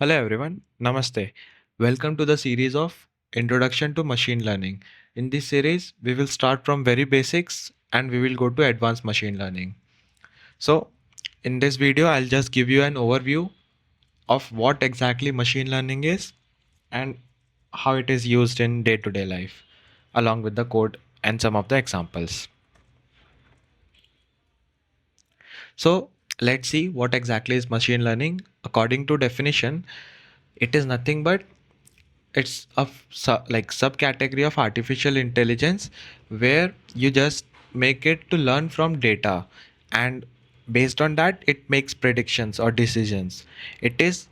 Hello everyone, Namaste. Welcome to the series of Introduction to Machine Learning. In this series, we will start from very basics and we will go to advanced machine learning. So, in this video, I'll just give you an overview of what exactly machine learning is and how it is used in day-to-day life, along with the code and some of the examples. So, let's see what exactly is machine learning. According to definition, it is nothing but it's a subcategory of artificial intelligence where you just make it to learn from data, and based on that it makes predictions or decisions. It is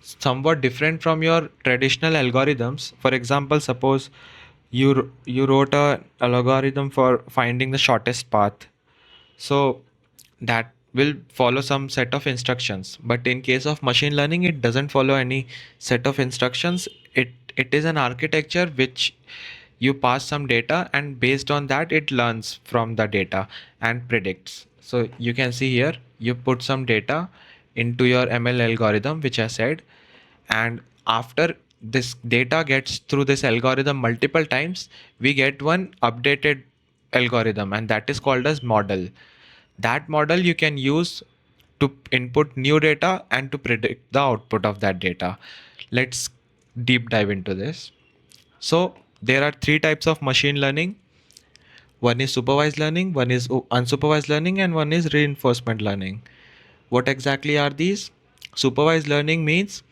somewhat different from your traditional algorithms. For example, suppose you wrote a algorithm for finding the shortest path, so that will follow some set of instructions. But in case of machine learning, it doesn't follow any set of instructions. It is an architecture which you pass some data, and based on that it learns from the data and predicts. So you can see here, you put some data into your ML algorithm, which I said, and after this data gets through this algorithm multiple times, we get one updated algorithm, and that is called as model. That model you can use to input new data and to predict the output of that data. Let's deep dive into this. So there are three types of machine learning. One is supervised learning, one is unsupervised learning, and one is reinforcement learning. What exactly are these? Supervised learning means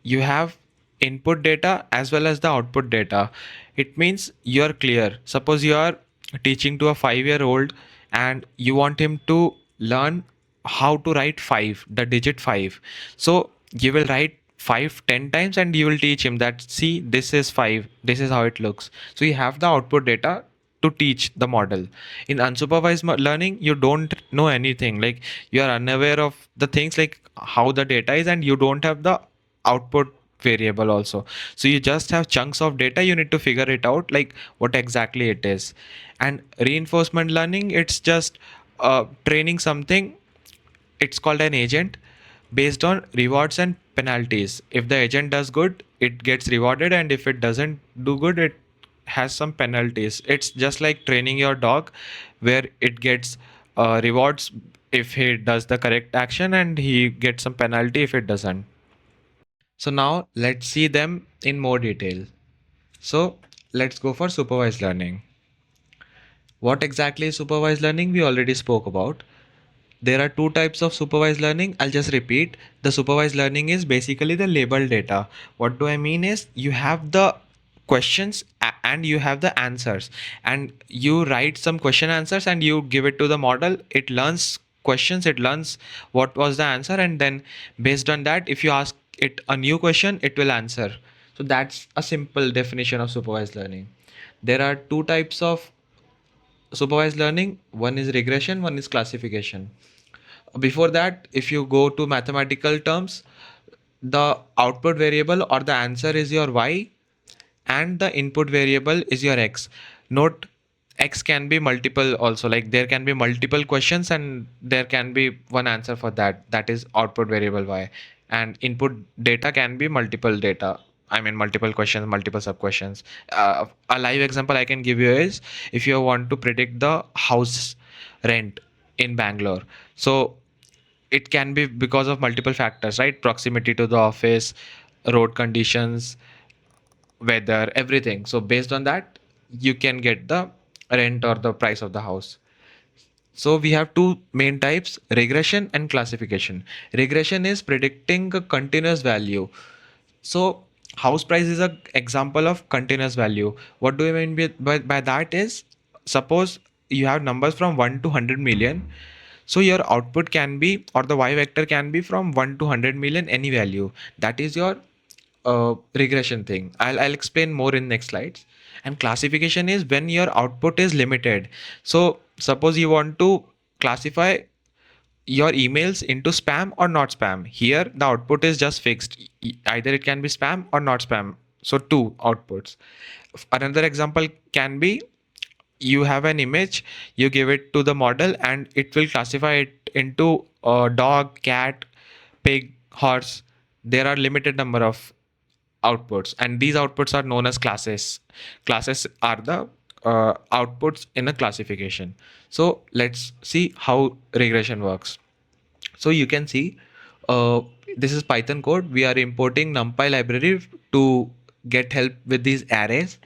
you have input data as well as the output data. It means you are clear. Suppose you are teaching to a 5-year-old and you want him to learn how to write 5, the digit 5. So you will write 5 10 times and you will teach him that, see, this is 5, this is how it looks. So you have the output data to teach the model. In unsupervised learning, you don't know anything, like you are unaware of the things like how the data is, and you don't have the output variable also. So you just have chunks of data, you need to figure it out like what exactly it is. And reinforcement learning, it's just training something. It's called an agent based on rewards and penalties. If the agent does good, it gets rewarded, and if it doesn't do good, it has some penalties. It's just like training your dog, where it gets rewards if he does the correct action, and he gets some penalty if it doesn't. So now let's see them in more detail. So let's go for supervised learning. What exactly is supervised learning? We already spoke about. There are two types of supervised learning. I'll just repeat. The supervised learning is basically the labeled data. What do I mean is, you have the questions and you have the answers, and you write some question answers and you give it to the model. It learns questions, it learns what was the answer, and then based on that, if you ask it a new question, it will answer. So that's a simple definition of supervised learning. There are two types of supervised learning. One is regression, one is classification. Before that, if you go to mathematical terms, the output variable or the answer is your y, and the input variable is your x. Note, x can be multiple also, like there can be multiple questions and there can be one answer for that, that is output variable y. And input data can be multiple data, I mean multiple questions, multiple sub questions. A live example I can give you is, if you want to predict the house rent in Bangalore, so it can be because of multiple factors, right? Proximity to the office, road conditions, weather, everything. So based on that, you can get the rent or the price of the house. So we have two main types: regression and classification. Regression is predicting a continuous value. So house price is an example of continuous value. What do I mean by that is, suppose you have numbers from 1 to 100 million. So your output can be, or the y vector can be, from 1 to 100 million, any value. That is your regression thing. I'll explain more in next slides. And classification is when your output is limited. So suppose you want to classify your emails into spam or not spam. Here the output is just fixed. Either it can be spam or not spam. So two outputs. Another example can be, you have an image, you give it to the model, and it will classify it into dog, cat, pig, horse. there are limited number of outputs, and these outputs are known as classes. Classes are the outputs in a classification. So let's see how regression works. So you can see, uh, this is Python code. We are importing NumPy library to get help with these arrays,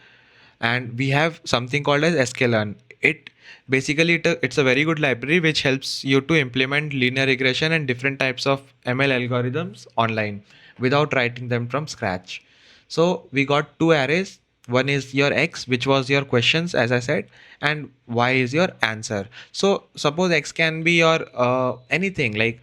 and we have something called as sklearn. It basically it's a very good library which helps you to implement linear regression and different types of ML algorithms online without writing them from scratch. So we got two arrays. One is your x, which was your questions, as I said, and y is your answer. So suppose x can be your anything, like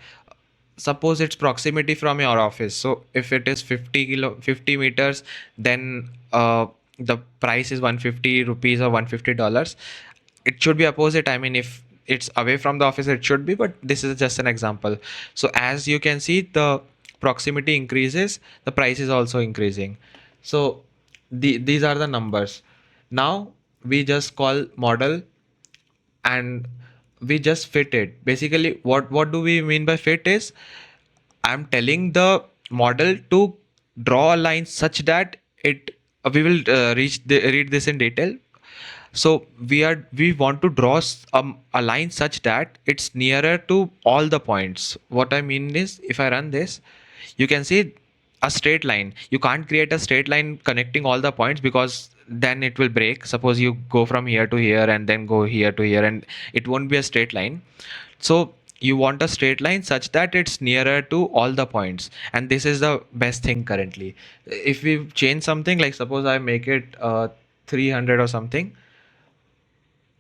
suppose it's proximity from your office. So if it is 50 meters, then the price is 150 rupees or $150. It should be opposite. I mean, if it's away from the office, it should be, but this is just an example. So as you can see, the proximity increases, the price is also increasing. So these are the numbers. Now we just call model, and we just fit it. Basically, what do we mean by fit is, I'm telling the model to draw a line such that it we will read this in detail. So we want to draw a line such that it's nearer to all the points. What I mean is, if I run this, you can see a straight line. You can't create a straight line connecting all the points, because then it will break. Suppose you go from here to here and then go here to here, and it won't be a straight line. So you want a straight line such that it's nearer to all the points, and this is the best thing currently. If we change something, like suppose I make it 300 or something,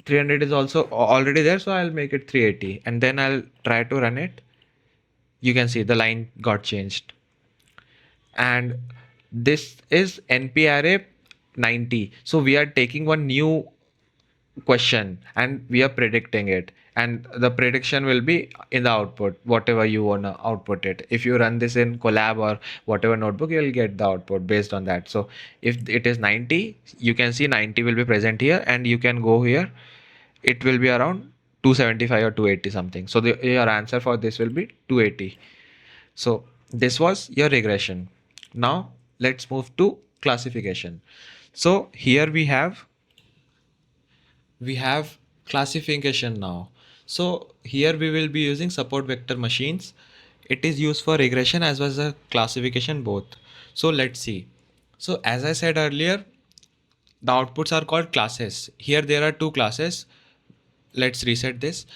300 is also already there, so I'll make it 380, and then I'll try to run it. You can see the line got changed. And this is NP array 90. So we are taking one new question and we are predicting it, and the prediction will be in the output, whatever you want to output it. If you run this in Colab or whatever notebook, you'll get the output based on that. So if it is 90, you can see 90 will be present here, and you can go here, it will be around 275 or 280 something. So your answer for this will be 280. So this was your regression. Now let's move to classification. So here we have classification now. So here we will be using support vector machines. It is used for regression as well as a classification both. So let's see. So as I said earlier, the outputs are called classes. Here there are two classes. Let's reset this.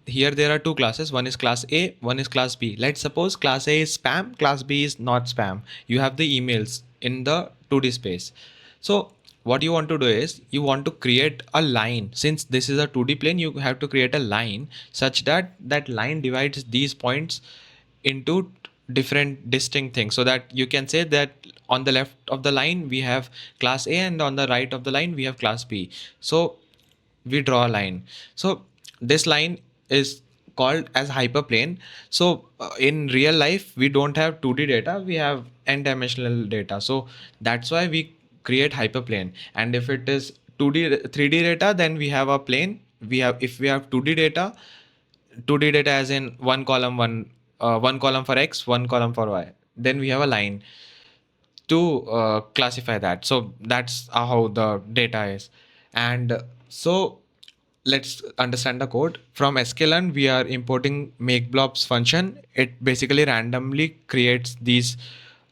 Here there are two classes. One is class A, one is class B. Let's suppose class A is spam, class B is not spam. You have the emails in the 2D space. So what you want to do is, you want to create a line. Since this is a 2D plane, you have to create a line such that that line divides these points into different distinct things, so that you can say that on the left of the line we have class A, and on the right of the line we have class B. So we draw a line. So this line is called as hyperplane. So in real life we don't have 2D data, we have n-dimensional data. So that's why we create hyperplane. And if it is 2D 3D data, then we have a plane. We have, if we have 2D data, 2D data as in one column for x, one column for y, then we have a line to classify that. So that's how the data is. And so let's understand the code. From sklearn we are importing makeblobs function. It basically randomly creates these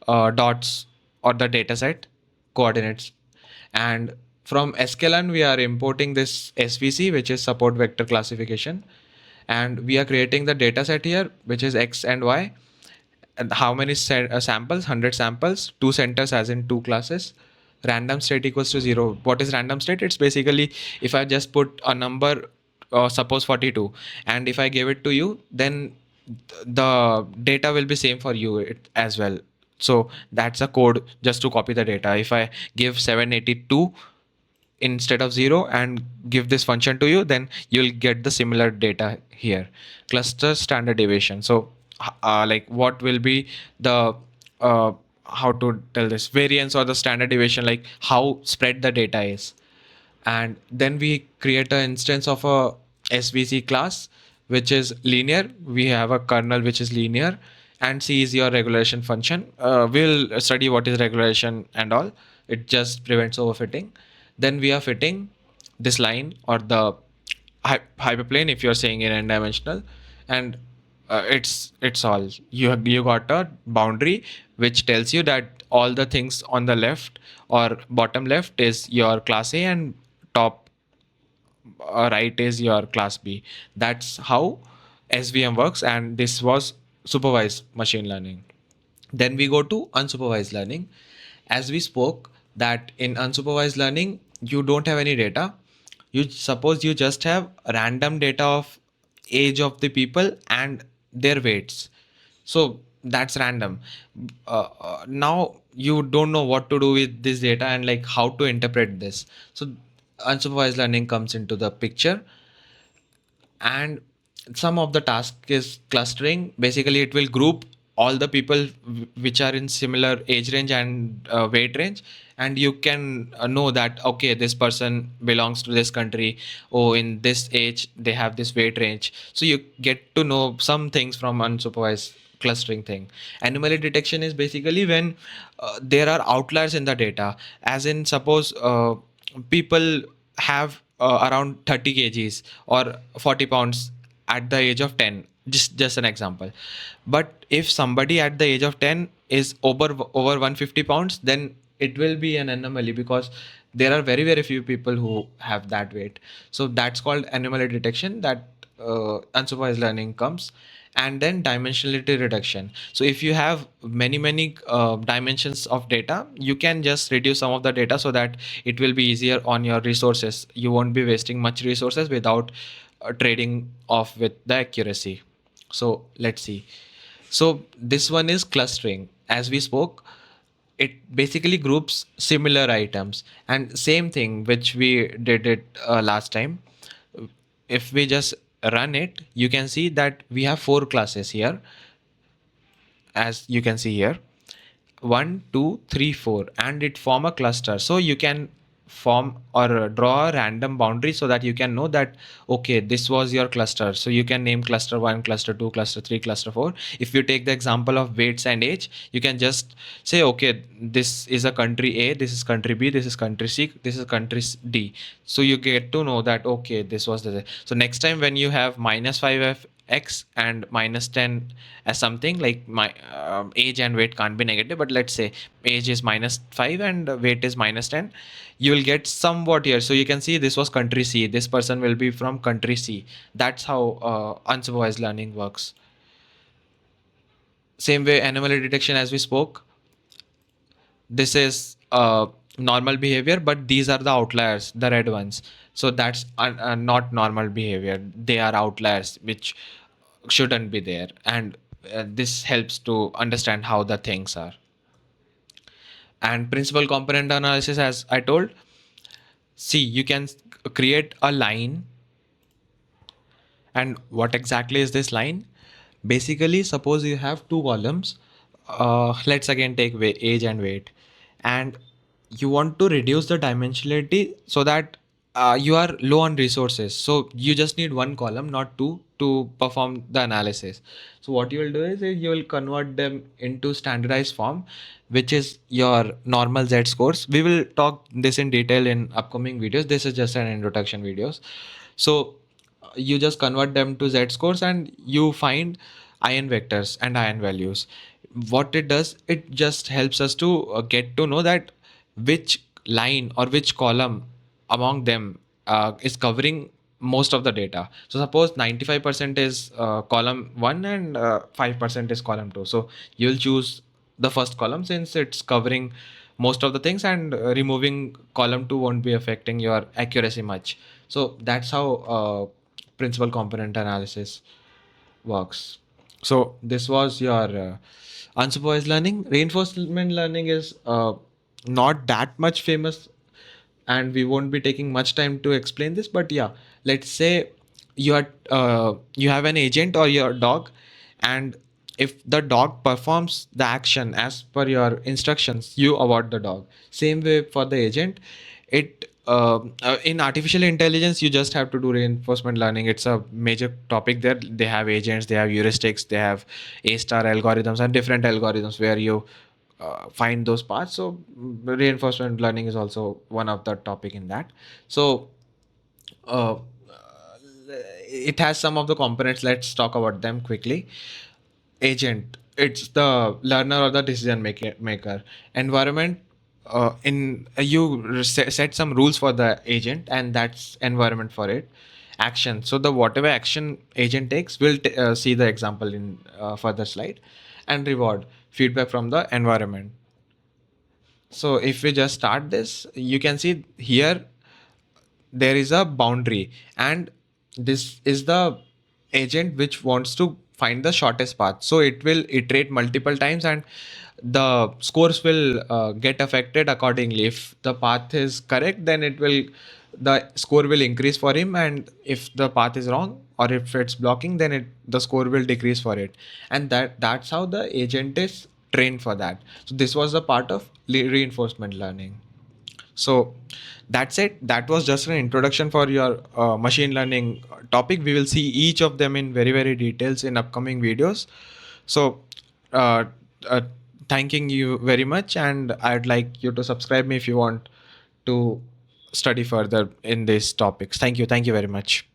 dots or the dataset coordinates. And from sklearn we are importing this svc, which is support vector classification, and we are creating the dataset here, which is x and y. And how many samples? 100 samples, two centers as in two classes. Random state equals to 0. What is random state? It's basically, if I just put a number, suppose 42, and if I give it to you, then the data will be same for you as well. So that's a code just to copy the data. If I give 782 instead of 0 and give this function to you, then you'll get the similar data here. Cluster standard deviation. So like what will be the how to tell this, variance or the standard deviation, like how spread the data is. And then we create an instance of a svc class which is linear. We have a kernel which is linear, and C is your regulation function. We'll study what is regulation and all. It just prevents overfitting. Then we are fitting this line or the hyperplane if you're saying in n-dimensional, and it's all you got a boundary which tells you that all the things on the left or bottom left is your class A and top right is your class B. That's how SVM works, and this was supervised machine learning. Then we go to unsupervised learning. As we spoke, that in unsupervised learning, you don't have any data. You suppose you just have random data of age of the people and their weights. So that's random. Now you don't know what to do with this data and like how to interpret this. So unsupervised learning comes into the picture, and some of the task is clustering. Basically it will group all the people which are in similar age range and weight range, and you can know that okay, this person belongs to this country, oh in this age they have this weight range. So you get to know some things from unsupervised clustering thing. Anomaly detection is basically when there are outliers in the data, as in suppose people have around 30 kgs or 40 pounds at the age of 10, just an example. But if somebody at the age of 10 is over 150 pounds, then it will be an anomaly because there are very few people who have that weight. So that's called anomaly detection, that unsupervised learning comes. And then dimensionality reduction. So if you have many dimensions of data, you can just reduce some of the data so that it will be easier on your resources. You won't be wasting much resources without trading off with the accuracy. So let's see. So this one is clustering. As we spoke, it basically groups similar items, and same thing which we did it last time. If we just run it, you can see that we have four classes here, as you can see here, 1 2 3 4, and it form a cluster. So you can form or draw a random boundary so that you can know that okay, this was your cluster. So you can name cluster 1, cluster 2, cluster 3, cluster 4. If you take the example of weights and age, you can just say okay, this is a country A, this is country B, this is country C, this is country D. So you get to know that okay, this was the. So next time when you have -5 x and -10 as something like my age and weight can't be negative, but let's say age is -5 and weight is -10, you will get somewhat here. So you can see this was country C, this person will be from country C. That's how unsupervised learning works. Same way anomaly detection, as we spoke, this is normal behavior, but these are the outliers, the red ones. So that's not normal behavior, they are outliers which shouldn't be there, and this helps to understand how the things are. And principal component analysis, as I told, see, you can create a line. And what exactly is this line? Basically, suppose you have two columns. Let's again take age and weight, and you want to reduce the dimensionality so that you are low on resources. So you just need one column, not two, to perform the analysis. So what you will do is you will convert them into standardized form, which is your normal Z scores. We will talk this in detail in upcoming videos. This is just an introduction videos. So you just convert them to Z scores and you find eigenvectors and eigenvalues. What it does, it just helps us to get to know that which line or which column among them is covering most of the data. So suppose 95% is column 1 and 5% is column 2. So you'll choose the first column since it's covering most of the things, and removing column 2 won't be affecting your accuracy much. So that's how principal component analysis works. So this was your unsupervised learning. Reinforcement learning is not that much famous, and we won't be taking much time to explain this. But yeah, let's say you have an agent or your dog, and if the dog performs the action as per your instructions, you award the dog. Same way for the agent, it in artificial intelligence, you just have to do reinforcement learning. It's a major topic there. They have agents, they have heuristics, they have A star algorithms and different algorithms where you find those paths. So reinforcement learning is also one of the topic in that. So uh, it has some of the components. Let's talk about them quickly. Agent, it's the learner or the decision maker. Environment, in you set some rules for the agent, and that's environment for it. Action, so the whatever action agent takes, we'll see the example in further slide. And reward, feedback from the environment. So if we just start this, you can see here there is a boundary, and this is the agent which wants to find the shortest path, so it will iterate multiple times, and the scores will get affected accordingly. If the path is correct, then the score will increase for him, and if the path is wrong or if it's blocking, then the score will decrease for it. And that's how the agent is trained for that. So this was the part of reinforcement learning. So that's it. That was just an introduction for your machine learning topic. We will see each of them in very, very details in upcoming videos. So uh, uh, thanking you very much, and I'd like you to subscribe me if you want to study further in these topics. Thank you. Thank you very much.